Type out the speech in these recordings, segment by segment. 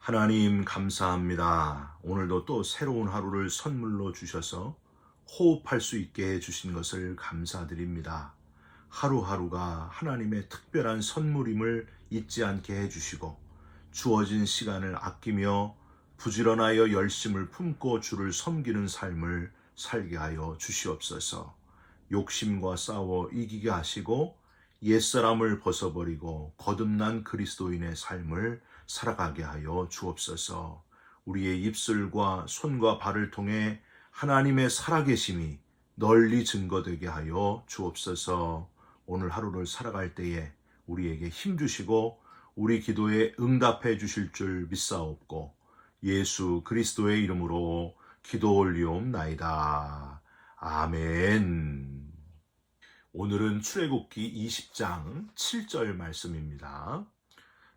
하나님 감사합니다. 오늘도 또 새로운 하루를 선물로 주셔서 호흡할 수 있게 해주신 것을 감사드립니다. 하루하루가 하나님의 특별한 선물임을 잊지 않게 해주시고 주어진 시간을 아끼며 부지런하여 열심을 품고 주를 섬기는 삶을 살게 하여 주시옵소서. 욕심과 싸워 이기게 하시고 옛사람을 벗어버리고 거듭난 그리스도인의 삶을 살아가게 하여 주옵소서. 우리의 입술과 손과 발을 통해 하나님의 살아계심이 널리 증거되게 하여 주옵소서. 오늘 하루를 살아갈 때에 우리에게 힘 주시고 우리 기도에 응답해 주실 줄 믿사옵고 예수 그리스도의 이름으로 기도 올리옵나이다. 아멘. 오늘은 출애굽기 20장 7절 말씀입니다.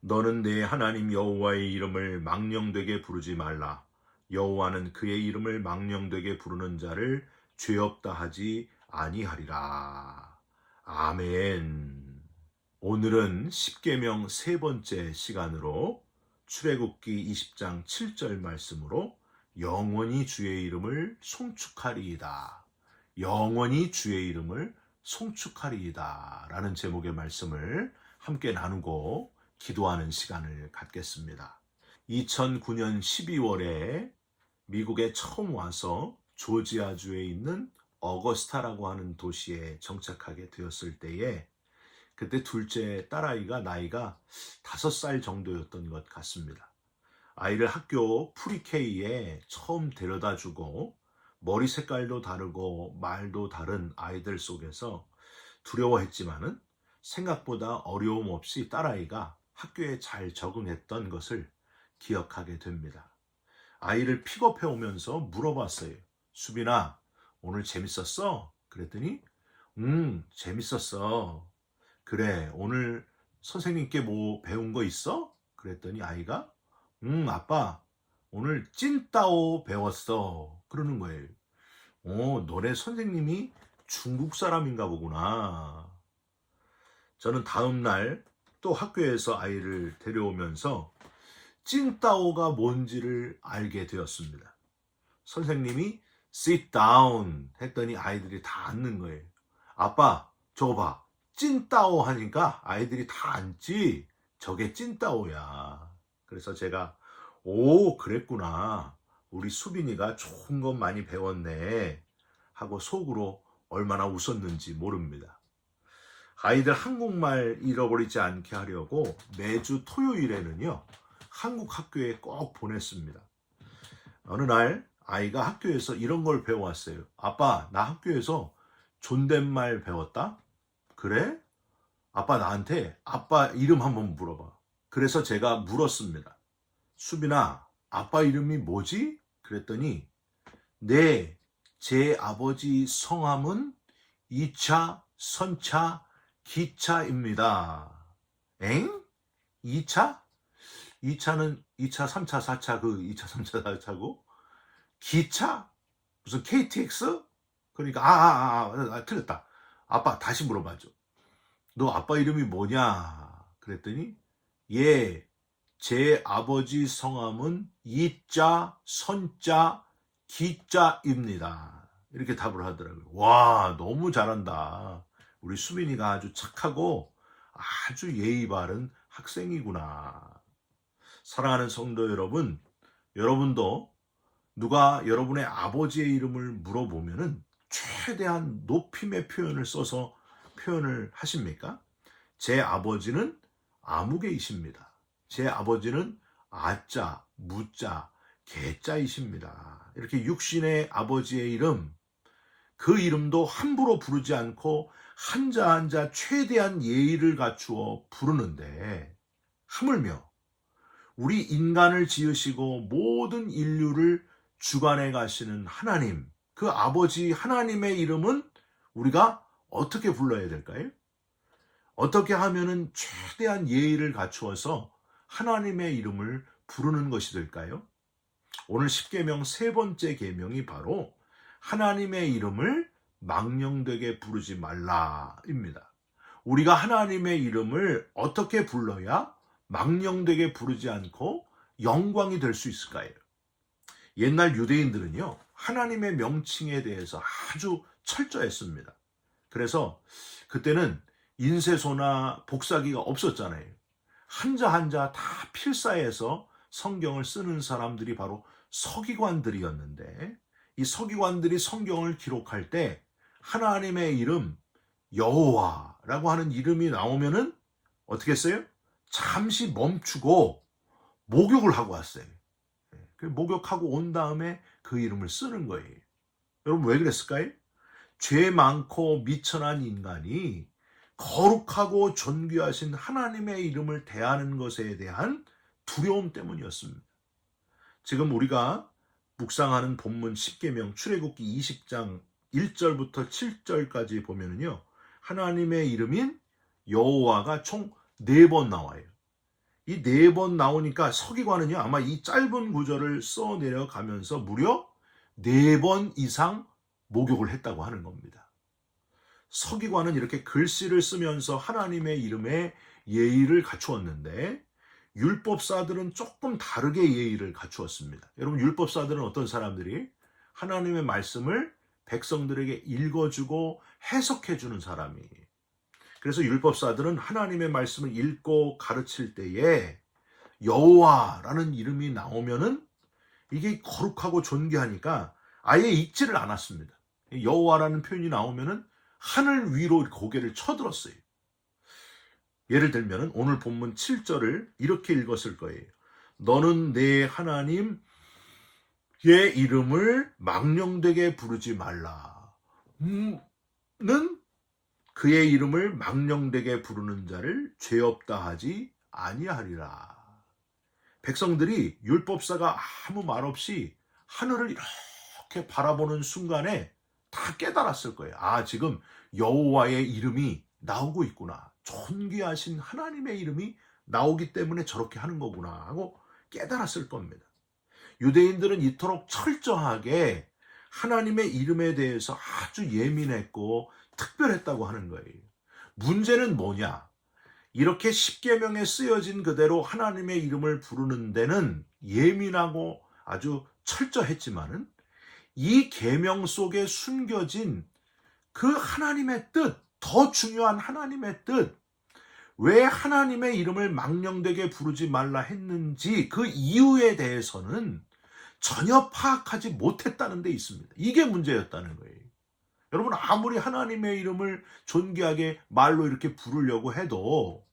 너는 내 하나님 여호와의 이름을 망령되게 부르지 말라. 여호와는 그의 이름을 망령되게 부르는 자를 죄 없다 하지 아니하리라. 아멘. 오늘은 십계명 세 번째 시간으로 출애굽기 20장 7절 말씀으로 영원히 주의 이름을 송축하리이다. 영원히 주의 이름을 송축하리이다 라는 제목의 말씀을 함께 나누고 기도하는 시간을 갖겠습니다. 2009년 12월에 미국에 처음 와서 조지아주에 있는 어거스타라고 하는 도시에 정착하게 되었을 때에 그때 둘째 딸아이가 나이가 5살 정도였던 것 같습니다. 아이를 학교 프리케이에 처음 데려다주고 머리 색깔도 다르고 말도 다른 아이들 속에서 두려워했지만은 생각보다 어려움 없이 딸아이가 학교에 잘 적응했던 것을 기억하게 됩니다. 아이를 픽업해 오면서 물어봤어요. 수빈아, 오늘 재밌었어? 그랬더니 재밌었어. 그래, 오늘 선생님께 뭐 배운 거 있어? 그랬더니 아이가 아빠, 오늘 찐따오 배웠어. 그러는 거예요. 너네 선생님이 중국 사람인가 보구나. 저는 다음 날 또 학교에서 아이를 데려오면서 찐따오가 뭔지를 알게 되었습니다. 선생님이 sit down 했더니 아이들이 다 앉는 거예요. 아빠, 저거 봐. 찐따오 하니까 아이들이 다 앉지. 저게 찐따오야. 그래서 제가 오, 그랬구나. 우리 수빈이가 좋은 것 많이 배웠네. 하고 속으로 얼마나 웃었는지 모릅니다. 아이들 한국말 잃어버리지 않게 하려고 매주 토요일에는요, 한국 학교에 꼭 보냈습니다. 어느 날 아이가 학교에서 이런 걸 배워왔어요. 아빠, 나 학교에서 존댓말 배웠다? 그래? 아빠 나한테 아빠 이름 한번 물어봐. 그래서 제가 물었습니다. 수빈아, 아빠 이름이 뭐지? 그랬더니 네, 제 아버지 성함은 2차, 선차, 기차입니다. 엥? 2차? 2차는 2차, 3차, 4차 그 2차, 3차, 4차고 기차? 무슨 KTX? 그러니까 틀렸다. 아빠 다시 물어봐줘. 너 아빠 이름이 뭐냐? 그랬더니 예, 제 아버지 성함은 이자, 선자, 기자입니다. 이렇게 답을 하더라고요. 와, 너무 잘한다. 우리 수빈이가 아주 착하고 아주 예의 바른 학생이구나. 사랑하는 성도 여러분, 여러분도 누가 여러분의 아버지의 이름을 물어보면은 최대한 높임의 표현을 써서 표현을 하십니까? 제 아버지는 아무개이십니다. 제 아버지는 아자, 무자, 개자이십니다. 이렇게 육신의 아버지의 이름, 그 이름도 함부로 부르지 않고 한자 한자 최대한 예의를 갖추어 부르는데 하물며 우리 인간을 지으시고 모든 인류를 주관해 가시는 하나님, 그 아버지 하나님의 이름은 우리가 어떻게 불러야 될까요? 어떻게 하면은 최대한 예의를 갖추어서 하나님의 이름을 부르는 것이 될까요? 오늘 십계명 세 번째 계명이 바로 하나님의 이름을 망령되게 부르지 말라입니다. 우리가 하나님의 이름을 어떻게 불러야 망령되게 부르지 않고 영광이 될 수 있을까요? 옛날 유대인들은요, 하나님의 명칭에 대해서 아주 철저했습니다. 그래서 그때는 인쇄소나 복사기가 없었잖아요. 한자 한자 다 필사해서 성경을 쓰는 사람들이 바로 서기관들이었는데, 이 서기관들이 성경을 기록할 때 하나님의 이름 여호와라고 하는 이름이 나오면은 어떻게 했어요? 잠시 멈추고 목욕을 하고 왔어요. 목욕하고 온 다음에 그 이름을 쓰는 거예요. 여러분 왜 그랬을까요? 죄 많고 미천한 인간이 거룩하고 존귀하신 하나님의 이름을 대하는 것에 대한 두려움 때문이었습니다. 지금 우리가 묵상하는 본문 10계명 출애굽기 20장 1절부터 7절까지 보면은요, 하나님의 이름인 여호와가 총 4번 나와요. 이 4번 나오니까 서기관은요, 아마 이 짧은 구절을 써 내려가면서 무려 4번 이상 목욕을 했다고 하는 겁니다. 서기관은 이렇게 글씨를 쓰면서 하나님의 이름에 예의를 갖추었는데, 율법사들은 조금 다르게 예의를 갖추었습니다. 여러분, 율법사들은 어떤 사람들이 하나님의 말씀을 백성들에게 읽어주고 해석해주는 사람이에요. 그래서 율법사들은 하나님의 말씀을 읽고 가르칠 때에 여호와라는 이름이 나오면은 이게 거룩하고 존귀하니까 아예 읽지를 않았습니다. 여호와라는 표현이 나오면은 하늘 위로 고개를 쳐들었어요. 예를 들면 오늘 본문 7절을 이렇게 읽었을 거예요. 너는 내 하나님의 이름을 망령되게 부르지 말라. 는 그의 이름을 망령되게 부르는 자를 죄 없다 하지 아니하리라. 백성들이 율법사가 아무 말 없이 하늘을 이렇게 바라보는 순간에 다 깨달았을 거예요. 아, 지금 여호와의 이름이 나오고 있구나. 존귀하신 하나님의 이름이 나오기 때문에 저렇게 하는 거구나 하고 깨달았을 겁니다. 유대인들은 이토록 철저하게 하나님의 이름에 대해서 아주 예민했고 특별했다고 하는 거예요. 문제는 뭐냐? 이렇게 십계명에 쓰여진 그대로 하나님의 이름을 부르는 데는 예민하고 아주 철저했지만은 이 계명 속에 숨겨진 그 하나님의 뜻, 더 중요한 하나님의 뜻, 왜 하나님의 이름을 망령되게 부르지 말라 했는지 그 이유에 대해서는 전혀 파악하지 못했다는 데 있습니다. 이게 문제였다는 거예요. 여러분, 아무리 하나님의 이름을 존귀하게 말로 이렇게 부르려고 해도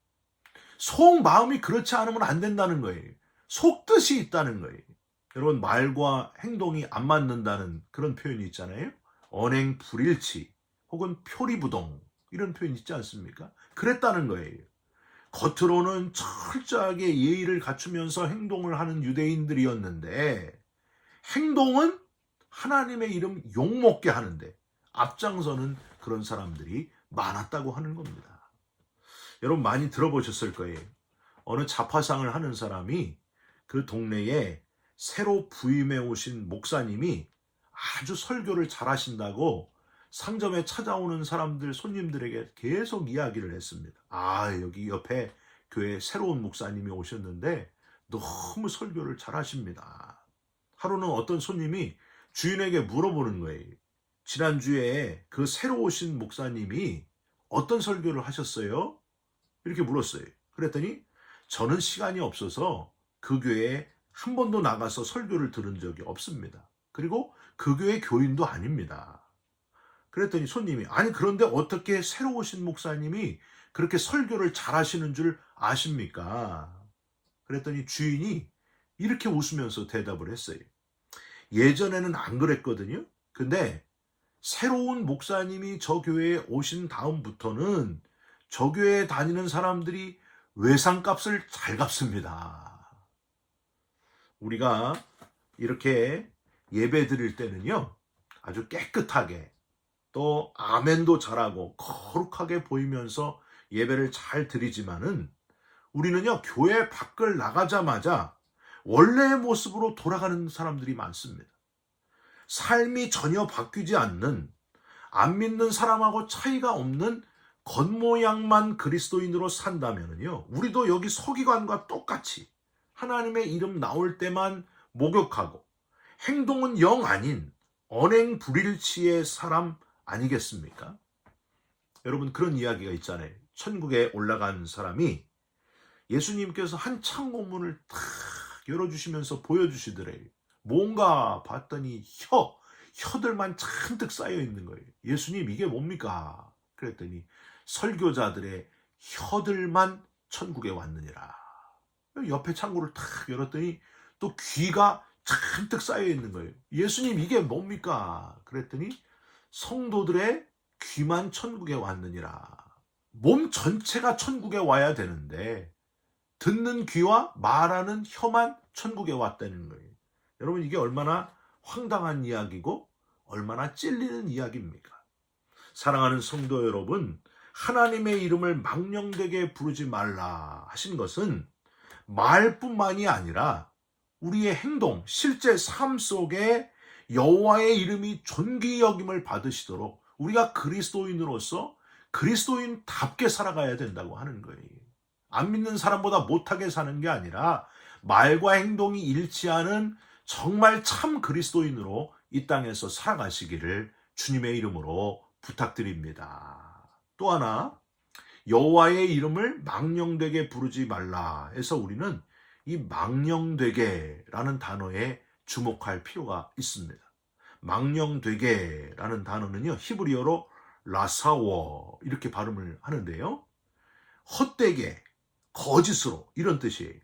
속 마음이 그렇지 않으면 안 된다는 거예요. 속뜻이 있다는 거예요. 여러분, 말과 행동이 안 맞는다는 그런 표현이 있잖아요. 언행 불일치 혹은 표리부동 이런 표현 있지 않습니까? 그랬다는 거예요. 겉으로는 철저하게 예의를 갖추면서 행동을 하는 유대인들이었는데 행동은 하나님의 이름 욕먹게 하는데 앞장서는 그런 사람들이 많았다고 하는 겁니다. 여러분 많이 들어보셨을 거예요. 어느 자파상을 하는 사람이 그 동네에 새로 부임해 오신 목사님이 아주 설교를 잘하신다고 상점에 찾아오는 사람들, 손님들에게 계속 이야기를 했습니다. 아, 여기 옆에 교회 새로운 목사님이 오셨는데 너무 설교를 잘하십니다. 하루는 어떤 손님이 주인에게 물어보는 거예요. 지난주에 그 새로 오신 목사님이 어떤 설교를 하셨어요? 이렇게 물었어요. 그랬더니 저는 시간이 없어서 그 교회에 한 번도 나가서 설교를 들은 적이 없습니다. 그리고 그 교회 교인도 아닙니다. 그랬더니 손님이 아니 그런데 어떻게 새로 오신 목사님이 그렇게 설교를 잘하시는 줄 아십니까? 그랬더니 주인이 이렇게 웃으면서 대답을 했어요. 예전에는 안 그랬거든요. 근데 새로운 목사님이 저 교회에 오신 다음부터는 저 교회에 다니는 사람들이 외상값을 잘 갚습니다. 우리가 이렇게 예배 드릴 때는요, 아주 깨끗하게 또 아멘도 잘하고 거룩하게 보이면서 예배를 잘 드리지만은 우리는요, 교회 밖을 나가자마자 원래의 모습으로 돌아가는 사람들이 많습니다. 삶이 전혀 바뀌지 않는, 안 믿는 사람하고 차이가 없는 겉모양만 그리스도인으로 산다면요, 우리도 여기 서기관과 똑같이 하나님의 이름 나올 때만 목욕하고 행동은 영 아닌 언행 불일치의 사람 아니겠습니까? 여러분, 그런 이야기가 있잖아요. 천국에 올라간 사람이 예수님께서 한 창고문을 탁 열어주시면서 보여주시더래요. 뭔가 봤더니 혀들만 잔뜩 쌓여 있는 거예요. 예수님, 이게 뭡니까? 그랬더니 설교자들의 혀들만 천국에 왔느니라. 옆에 창고를 탁 열었더니 또 귀가 잔뜩 쌓여 있는 거예요. 예수님, 이게 뭡니까? 그랬더니 성도들의 귀만 천국에 왔느니라. 몸 전체가 천국에 와야 되는데 듣는 귀와 말하는 혀만 천국에 왔다는 거예요. 여러분, 이게 얼마나 황당한 이야기고 얼마나 찔리는 이야기입니까? 사랑하는 성도 여러분, 하나님의 이름을 망령되게 부르지 말라 하신 것은 말뿐만이 아니라 우리의 행동, 실제 삶 속에 여호와의 이름이 존귀 여김을 받으시도록 우리가 그리스도인으로서 그리스도인답게 살아가야 된다고 하는 거예요. 안 믿는 사람보다 못하게 사는 게 아니라 말과 행동이 일치하는 정말 참 그리스도인으로 이 땅에서 살아가시기를 주님의 이름으로 부탁드립니다. 또 하나, 여호와의 이름을 망령되게 부르지 말라 해서 우리는 이 망령되게라는 단어에 주목할 필요가 있습니다. 망령되게라는 단어는요, 히브리어로 라사워 이렇게 발음을 하는데요. 헛되게, 거짓으로 이런 뜻이에요.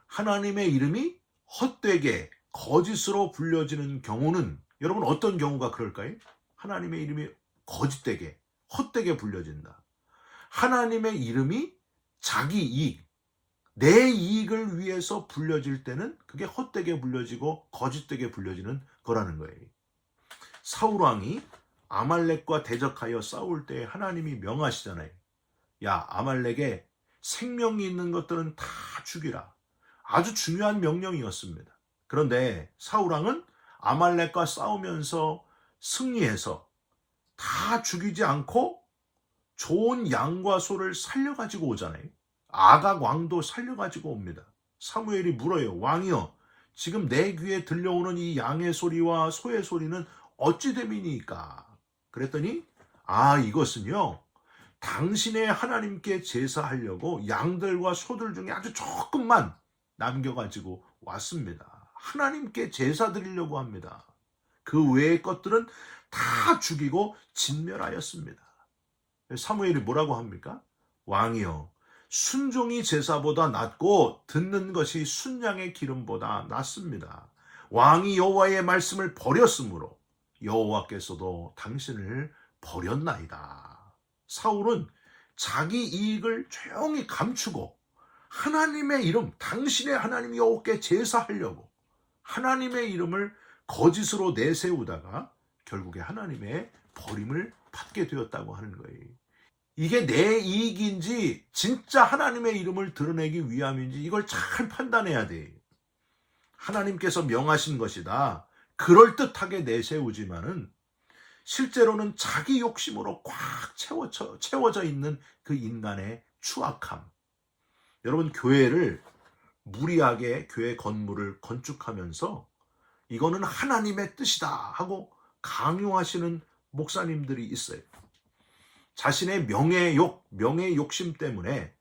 하나님의 이름이 헛되게, 거짓으로 불려지는 경우는 여러분 어떤 경우가 그럴까요? 하나님의 이름이 거짓되게, 헛되게 불려진다. 하나님의 이름이 자기 이익, 내 이익을 위해서 불려질 때는 그게 헛되게 불려지고 거짓되게 불려지는 거라는 거예요. 사울왕이 아말렉과 대적하여 싸울 때 하나님이 명하시잖아요. 야, 아말렉에 생명이 있는 것들은 다 죽이라. 아주 중요한 명령이었습니다. 그런데 사울왕은 아말렉과 싸우면서 승리해서 다 죽이지 않고 좋은 양과 소를 살려가지고 오잖아요. 아각 왕도 살려가지고 옵니다. 사무엘이 물어요. 왕이여, 지금 내 귀에 들려오는 이 양의 소리와 소의 소리는 어찌 됨이니까? 그랬더니 이것은요, 당신의 하나님께 제사하려고 양들과 소들 중에 아주 조금만 남겨가지고 왔습니다. 하나님께 제사 드리려고 합니다. 그 외의 것들은 다 죽이고 진멸하였습니다. 사무엘이 뭐라고 합니까? 왕이여, 순종이 제사보다 낫고 듣는 것이 순양의 기름보다 낫습니다. 왕이 여호와의 말씀을 버렸으므로 여호와께서도 당신을 버렸나이다. 사울은 자기 이익을 조용히 감추고 하나님의 이름, 당신의 하나님 여호와께 제사하려고 하나님의 이름을 거짓으로 내세우다가 결국에 하나님의 버림을 받게 되었다고 하는 거예요. 이게 내 이익인지 진짜 하나님의 이름을 드러내기 위함인지 이걸 잘 판단해야 돼. 하나님께서 명하신 것이다. 그럴듯하게 내세우지만은 실제로는 자기 욕심으로 꽉 채워져 있는 그 인간의 추악함. 여러분, 교회를 무리하게 교회 건물을 건축하면서 이거는 하나님의 뜻이다 하고 강요하시는 목사님들이 있어요. 자신의 명예 욕심 때문에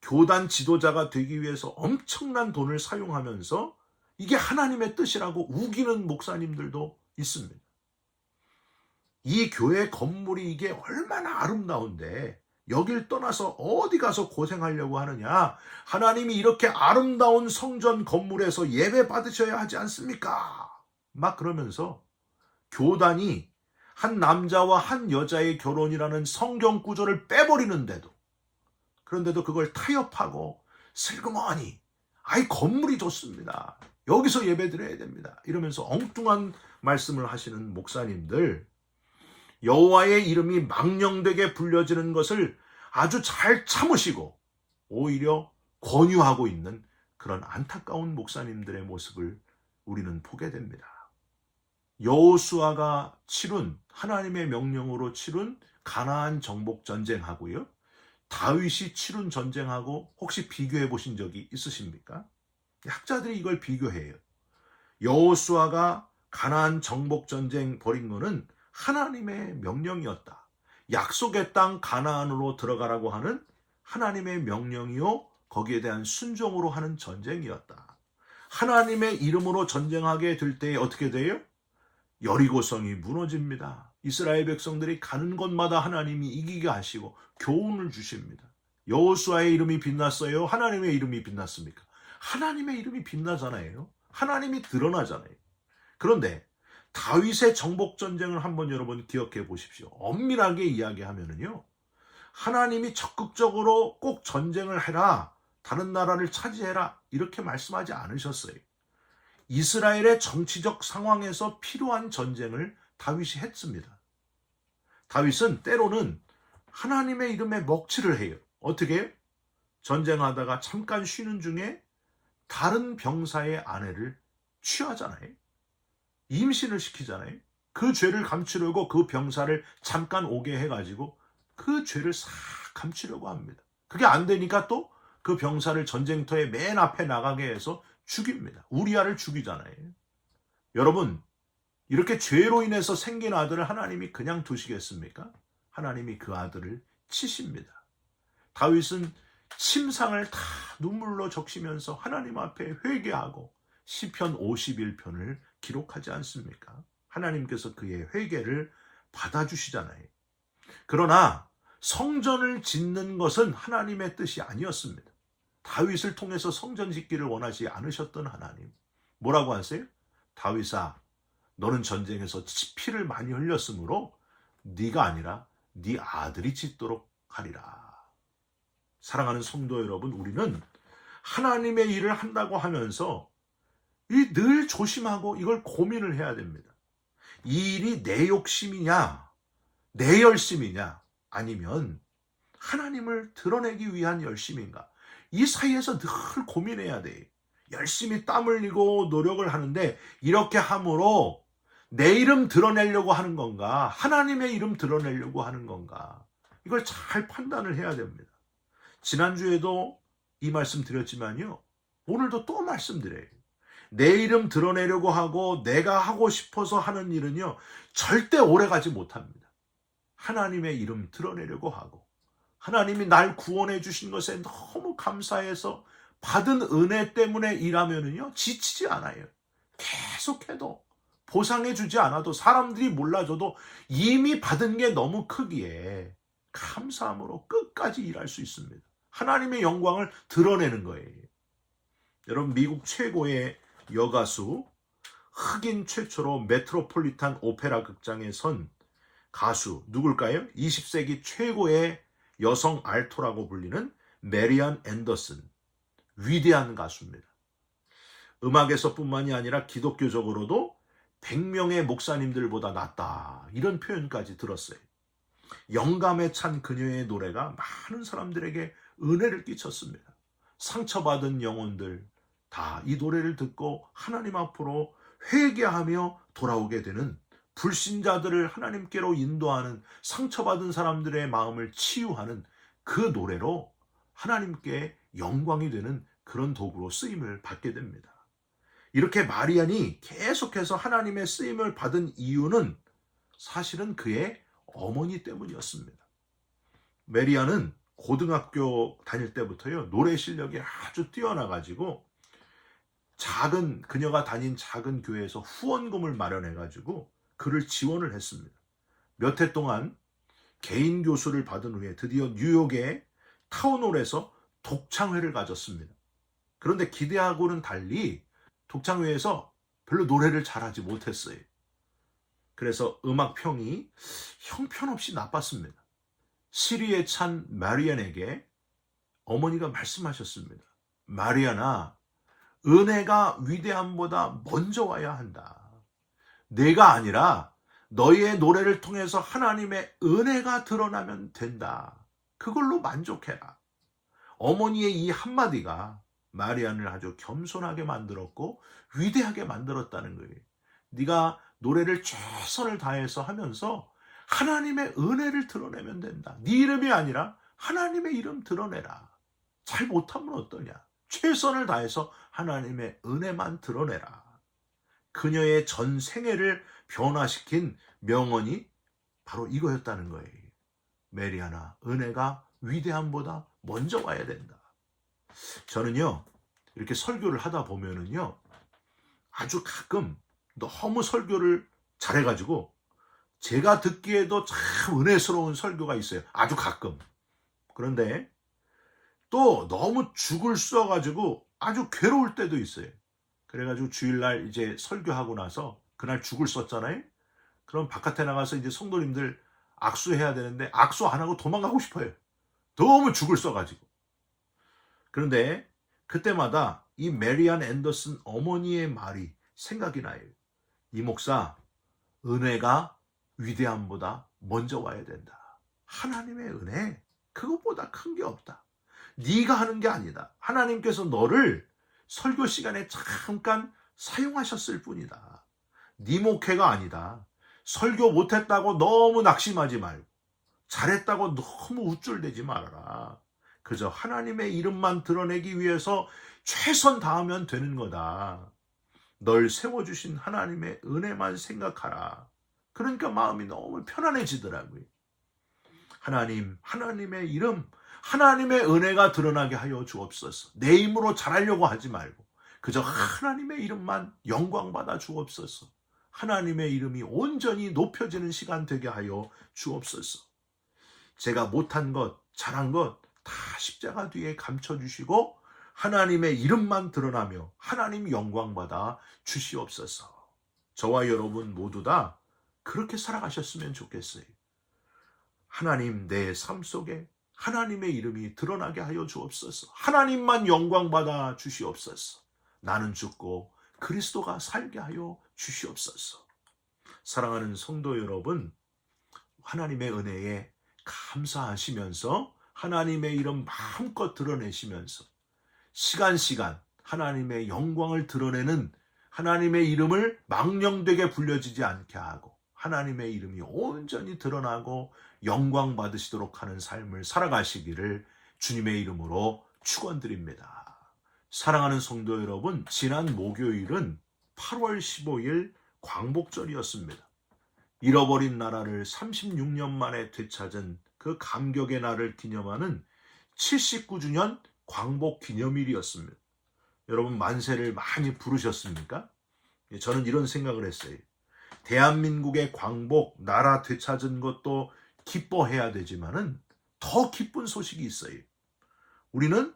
교단 지도자가 되기 위해서 엄청난 돈을 사용하면서 이게 하나님의 뜻이라고 우기는 목사님들도 있습니다. 이 교회 건물이 이게 얼마나 아름다운데 여길 떠나서 어디 가서 고생하려고 하느냐? 하나님이 이렇게 아름다운 성전 건물에서 예배 받으셔야 하지 않습니까? 막 그러면서 교단이 한 남자와 한 여자의 결혼이라는 성경 구절을 빼버리는데도, 그런데도 그걸 타협하고 슬그머니 건물이 좋습니다. 여기서 예배 드려야 됩니다. 이러면서 엉뚱한 말씀을 하시는 목사님들, 여호와의 이름이 망령되게 불려지는 것을 아주 잘 참으시고 오히려 권유하고 있는 그런 안타까운 목사님들의 모습을 우리는 보게 됩니다. 여호수아가 치룬, 하나님의 명령으로 치룬 가나안 정복 전쟁하고요, 다윗이 치룬 전쟁하고 혹시 비교해 보신 적이 있으십니까? 학자들이 이걸 비교해요. 여호수아가 가나안 정복 전쟁 벌인 거는 하나님의 명령이었다. 약속의 땅 가나안으로 들어가라고 하는 하나님의 명령이요, 거기에 대한 순종으로 하는 전쟁이었다. 하나님의 이름으로 전쟁하게 될 때에 어떻게 돼요? 여리고성이 무너집니다. 이스라엘 백성들이 가는 곳마다 하나님이 이기게 하시고 교훈을 주십니다. 여호수아의 이름이 빛났어요? 하나님의 이름이 빛났습니까? 하나님의 이름이 빛나잖아요. 하나님이 드러나잖아요. 그런데 다윗의 정복 전쟁을 한번 여러분 기억해 보십시오. 엄밀하게 이야기하면요, 하나님이 적극적으로 꼭 전쟁을 해라, 다른 나라를 차지해라, 이렇게 말씀하지 않으셨어요. 이스라엘의 정치적 상황에서 필요한 전쟁을 다윗이 했습니다. 다윗은 때로는 하나님의 이름에 먹칠을 해요. 어떻게 해요? 전쟁하다가 잠깐 쉬는 중에 다른 병사의 아내를 취하잖아요. 임신을 시키잖아요. 그 죄를 감추려고 그 병사를 잠깐 오게 해가지고 그 죄를 싹 감추려고 합니다. 그게 안 되니까 또 그 병사를 전쟁터에 맨 앞에 나가게 해서 죽입니다. 우리아를 죽이잖아요. 여러분, 이렇게 죄로 인해서 생긴 아들을 하나님이 그냥 두시겠습니까? 하나님이 그 아들을 치십니다. 다윗은 침상을 다 눈물로 적시면서 하나님 앞에 회개하고 시편 51편을 기록하지 않습니까? 하나님께서 그의 회개를 받아주시잖아요. 그러나 성전을 짓는 것은 하나님의 뜻이 아니었습니다. 다윗을 통해서 성전 짓기를 원하지 않으셨던 하나님. 뭐라고 하세요? 다윗아, 너는 전쟁에서 피를 많이 흘렸으므로 네가 아니라 네 아들이 짓도록 하리라. 사랑하는 성도 여러분, 우리는 하나님의 일을 한다고 하면서 늘 조심하고 이걸 고민을 해야 됩니다. 이 일이 내 욕심이냐, 내 열심이냐, 아니면 하나님을 드러내기 위한 열심인가? 이 사이에서 늘 고민해야 돼. 열심히 땀 흘리고 노력을 하는데 이렇게 함으로 내 이름 드러내려고 하는 건가? 하나님의 이름 드러내려고 하는 건가? 이걸 잘 판단을 해야 됩니다. 지난주에도 이 말씀 드렸지만요, 오늘도 또 말씀드려요. 내 이름 드러내려고 하고 내가 하고 싶어서 하는 일은요, 절대 오래가지 못합니다. 하나님의 이름 드러내려고 하고 하나님이 날 구원해 주신 것에 너무 감사해서 받은 은혜 때문에 일하면은요, 지치지 않아요. 계속해도 보상해 주지 않아도, 사람들이 몰라줘도 이미 받은 게 너무 크기에 감사함으로 끝까지 일할 수 있습니다. 하나님의 영광을 드러내는 거예요. 여러분, 미국 최고의 여가수, 흑인 최초로 메트로폴리탄 오페라 극장에 선 가수 누굴까요? 20세기 최고의 여성 알토라고 불리는 메리안 앤더슨. 위대한 가수입니다. 음악에서뿐만이 아니라 기독교적으로도 100명의 목사님들보다 낫다, 이런 표현까지 들었어요. 영감에 찬 그녀의 노래가 많은 사람들에게 은혜를 끼쳤습니다. 상처받은 영혼들 다 이 노래를 듣고 하나님 앞으로 회개하며 돌아오게 되는, 불신자들을 하나님께로 인도하는, 상처받은 사람들의 마음을 치유하는 그 노래로 하나님께 영광이 되는 그런 도구로 쓰임을 받게 됩니다. 이렇게 마리안이 계속해서 하나님의 쓰임을 받은 이유는 사실은 그의 어머니 때문이었습니다. 메리안은 고등학교 다닐 때부터요, 노래 실력이 아주 뛰어나가지고 그녀가 다닌 작은 교회에서 후원금을 마련해가지고 그를 지원을 했습니다. 몇 해 동안 개인 교수를 받은 후에 드디어 뉴욕의 타운홀에서 독창회를 가졌습니다. 그런데 기대하고는 달리 독창회에서 별로 노래를 잘하지 못했어요. 그래서 음악평이 형편없이 나빴습니다. 시리에 찬 마리안에게 어머니가 말씀하셨습니다. 마리안아, 은혜가 위대함보다 먼저 와야 한다. 내가 아니라 너희의 노래를 통해서 하나님의 은혜가 드러나면 된다. 그걸로 만족해라. 어머니의 이 한마디가 마리안을 아주 겸손하게 만들었고 위대하게 만들었다는 거예요. 네가 노래를 최선을 다해서 하면서 하나님의 은혜를 드러내면 된다. 네 이름이 아니라 하나님의 이름 드러내라. 잘 못하면 어떠냐? 최선을 다해서 하나님의 은혜만 드러내라. 그녀의 전 생애를 변화시킨 명언이 바로 이거였다는 거예요. 메리아나, 은혜가 위대함보다 먼저 와야 된다. 저는요, 이렇게 설교를 하다 보면은요, 아주 가끔 너무 설교를 잘해가지고 제가 듣기에도 참 은혜스러운 설교가 있어요. 아주 가끔. 그런데 또 너무 죽을 써가지고 아주 괴로울 때도 있어요. 그래가지고 주일날 이제 설교하고 나서 그날 죽을 썼잖아요. 그럼 바깥에 나가서 이제 성도님들 악수해야 되는데 악수 안 하고 도망가고 싶어요. 너무 죽을 써가지고. 그런데 그때마다 이 메리안 앤더슨 어머니의 말이 생각이 나요. 이 목사, 은혜가 위대함보다 먼저 와야 된다. 하나님의 은혜, 그것보다 큰 게 없다. 네가 하는 게 아니다. 하나님께서 너를 설교 시간에 잠깐 사용하셨을 뿐이다. 네 목회가 아니다. 설교 못했다고 너무 낙심하지 말고, 잘했다고 너무 우쭐대지 말아라. 그저 하나님의 이름만 드러내기 위해서 최선 다하면 되는 거다. 널 세워주신 하나님의 은혜만 생각하라. 그러니까 마음이 너무 편안해지더라고요. 하나님, 하나님의 이름, 하나님의 은혜가 드러나게 하여 주옵소서. 내 힘으로 잘하려고 하지 말고 그저 하나님의 이름만 영광받아 주옵소서. 하나님의 이름이 온전히 높여지는 시간 되게 하여 주옵소서. 제가 못한 것, 잘한 것 다 십자가 뒤에 감춰주시고 하나님의 이름만 드러나며 하나님 영광받아 주시옵소서. 저와 여러분 모두 다 그렇게 살아가셨으면 좋겠어요. 하나님, 내 삶 속에 하나님의 이름이 드러나게 하여 주옵소서. 하나님만 영광받아 주시옵소서. 나는 죽고 그리스도가 살게 하여 주시옵소서. 사랑하는 성도 여러분, 하나님의 은혜에 감사하시면서 하나님의 이름 마음껏 드러내시면서 시간 하나님의 영광을 드러내는 하나님의 이름을 망령되게 불려지지 않게 하고 하나님의 이름이 온전히 드러나고 영광 받으시도록 하는 삶을 살아가시기를 주님의 이름으로 축원드립니다. 사랑하는 성도 여러분, 지난 목요일은 8월 15일 광복절이었습니다. 잃어버린 나라를 36년 만에 되찾은 그 감격의 날을 기념하는 79주년 광복 기념일이었습니다. 여러분 만세를 많이 부르셨습니까? 저는 이런 생각을 했어요. 대한민국의 광복, 나라 되찾은 것도 기뻐해야 되지만은 더 기쁜 소식이 있어요. 우리는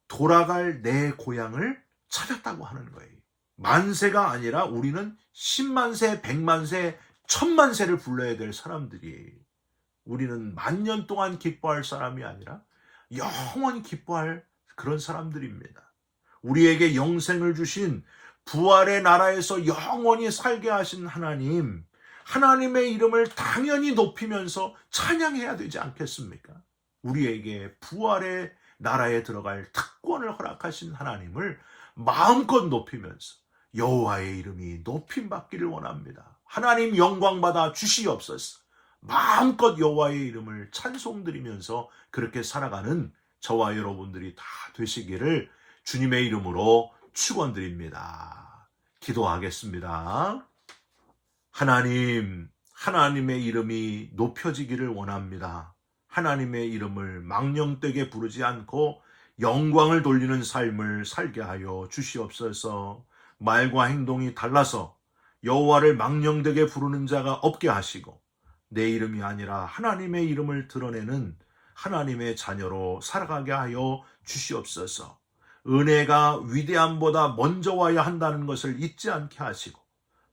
돌아갈 내 고향을 찾았다고 하는 거예요. 만세가 아니라 우리는 10만세, 100만세, 1000만세를 불러야 될 사람들이에요. 우리는 만년 동안 기뻐할 사람이 아니라 영원히 기뻐할 그런 사람들입니다. 우리에게 영생을 주신 부활의 나라에서 영원히 살게 하신 하나님, 하나님의 이름을 당연히 높이면서 찬양해야 되지 않겠습니까? 우리에게 부활의 나라에 들어갈 특권을 허락하신 하나님을 마음껏 높이면서 여호와의 이름이 높임받기를 원합니다. 하나님 영광받아 주시옵소서. 마음껏 여호와의 이름을 찬송드리면서 그렇게 살아가는 저와 여러분들이 다 되시기를 주님의 이름으로 축원드립니다. 기도하겠습니다. 하나님, 하나님의 이름이 높여지기를 원합니다. 하나님의 이름을 망령되게 부르지 않고 영광을 돌리는 삶을 살게 하여 주시옵소서. 말과 행동이 달라서 여호와를 망령되게 부르는 자가 없게 하시고 내 이름이 아니라 하나님의 이름을 드러내는 하나님의 자녀로 살아가게 하여 주시옵소서. 은혜가 위대함보다 먼저 와야 한다는 것을 잊지 않게 하시고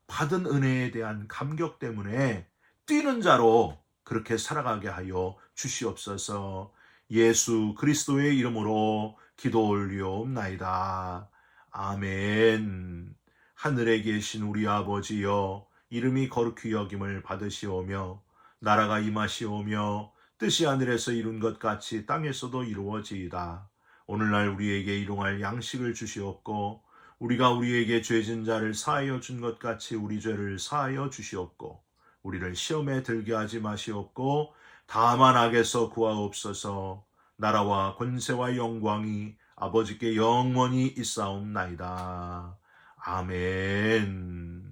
받은 은혜에 대한 감격 때문에 뛰는 자로 그렇게 살아가게 하여 주시옵소서. 예수 그리스도의 이름으로 기도 올리옵나이다. 아멘. 하늘에 계신 우리 아버지여, 이름이 거룩히 여김을 받으시오며 나라가 임하시오며 뜻이 하늘에서 이룬 것 같이 땅에서도 이루어지이다. 오늘날 우리에게 일용할 양식을 주시옵고 우리가 우리에게 죄진 자를 사하여 준 것 같이 우리 죄를 사하여 주시옵고 우리를 시험에 들게 하지 마시옵고 다만 악에서 구하옵소서. 나라와 권세와 영광이 아버지께 영원히 있사옵나이다. 아멘.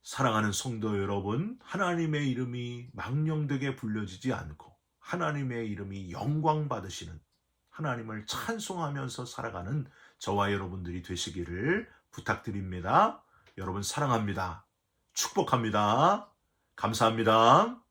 사랑하는 성도 여러분, 하나님의 이름이 망령되게 불려지지 않고 하나님의 이름이 영광 받으시는, 하나님을 찬송하면서 살아가는 저와 여러분들이 되시기를 부탁드립니다. 여러분 사랑합니다. 축복합니다. 감사합니다.